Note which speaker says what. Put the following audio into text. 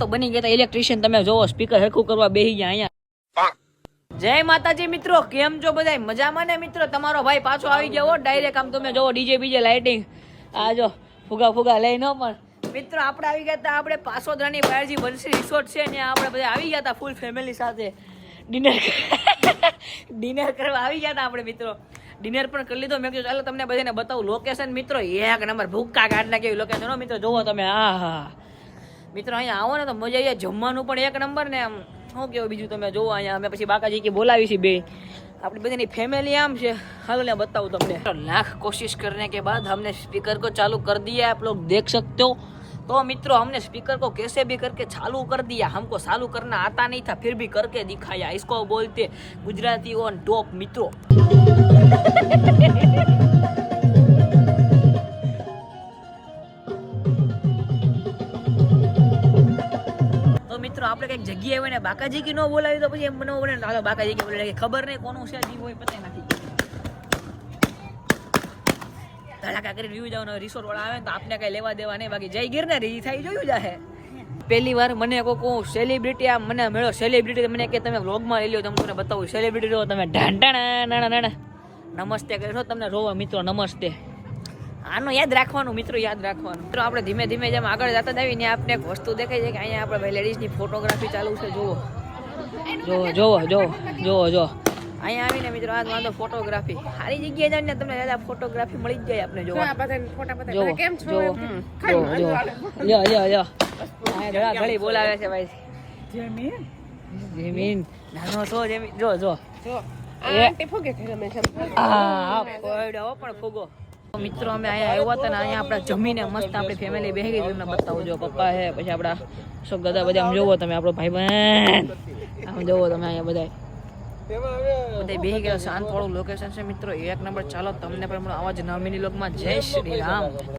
Speaker 1: તો બની ગયા ઇલેક્ટ્રિશિયન, તમે જોવો સ્પીકર હરખું કરવા બેહી ગયા અહીંયા. જય માતાજી મિત્રો, કેમ છો બધા? મજામાં ને મિત્રો? તમારો ભાઈ પાછો આવી ગયો ડાયરેક્ટ. આમ તમે જોવો ડીજે બીજે લાઇટિંગ, આ જો ફુગા લઈ ન પણ મિત્રો આપણે આવી ગયા હતા. આપણે પાસોદરાની બારજી બનસી રિસોર્ટ છે ને, આપણે બધા આવી ગયા હતા ફૂલ ફેમિલી સાથે ડિનર કરવા આવી ગયા હતા આપણે મિત્રો. ડિનર પણ કરી લીધો. મેં કીધું ચાલો તમને બધાને બતાવું લોકેશન મિત્રો. એક નંબર ભૂક્કા કાઢના કેવી લોકેશન મિત્રો. જોવો તમે, આ હા મિત્રો અહીંયા આવો ને તો મજા આવી. જમવાનું પણ એક નંબર ને આમ શું કેવું બીજું તમે જોવો. અહીંયા અમે પછી બાકાજી કે બોલાવી છે બે, આપણી બધાની ફેમિલી આમ છે. હાલો ને बताऊं तुमने. लाख कोशिश करने के बाद हमने स्पीकर को चालू कर दिया, आप लोग देख सकते हो. तो मित्रों हमने स्पीकर को कैसे भी करके चालू कर दिया. हमको चालू करना आता नहीं था, फिर भी करके दिखाया. इसको बोलते गुजराती ऑन टॉप मित्रों. તો મિત્રો આપણે કઈક જગ્યાએ હોય ને બાકાજી કી ન બોલાવી તો પછી એમ બનાવો પડે ને. હાલો બાકાજી કી બોલાવી, ખબર નહીં કોનું છે જીવ હોય પતા નથી. ધડાકા કરી વ્યૂ જાવ ને રિસોર્ટ વાળા આવે ને તો આપને કઈ લેવા દેવા નહીં. બાકી જય ગિરનાર ઈ થાય જોયું જાહે. પહેલી વાર મને કોઈ સેલિબ્રિટી આમ મને મળ્યો. સેલિબ્રિટી મને કે તમે વ્લોગમાં લઈ લો, તમને બતાવું સેલિબ્રિટી રહો તમે. ઢાંટાણા નમસ્તે કરો તમને રોવા મિત્રો. નમસ્તે આનું યાદ રાખવાનું મિત્રો, યાદ રાખવાનું મિત્રો. આપણે ધીમે ધીમે જેમ આગળ જતા જાવી ને આપને એક વસ્તુ દેખાય છે કે અહીંયા આપણે ભાઈ લેડીઝની ફોટોગ્રાફી ચાલુ છે. જુઓ અહીંયા આવીને મિત્રો આ વાંધો ફોટોગ્રાફી સારી જગ્યાએ જઈને તમને દાદા ફોટોગ્રાફી મળી જ જાય આપણે. જોવા લ્યો ઘડી બોલાવે છે ભાઈ. જેમીન નાનો છો જેમીન. જો પણ ફૂગો મિત્રો. અમે અહીંયા આવ્યા હતા ને અહીંયા આપણે જમીને મસ્ત આપણી ફેમિલી બેસી ગઈ. તમને બતાવું જો પપ્પા છે, પછી આપણા શું ગદા બધા આમ જોવો તમે. આપણો ભાઈ બહેન આમ જોવો તમે. અહીંયા બધા બેસી ગયા. શાંત વાળું લોકેશન છે મિત્રો, એક નંબર. ચાલો તમને પણ આવા જ નવા મિની લોકમાં જય શ્રી રામ.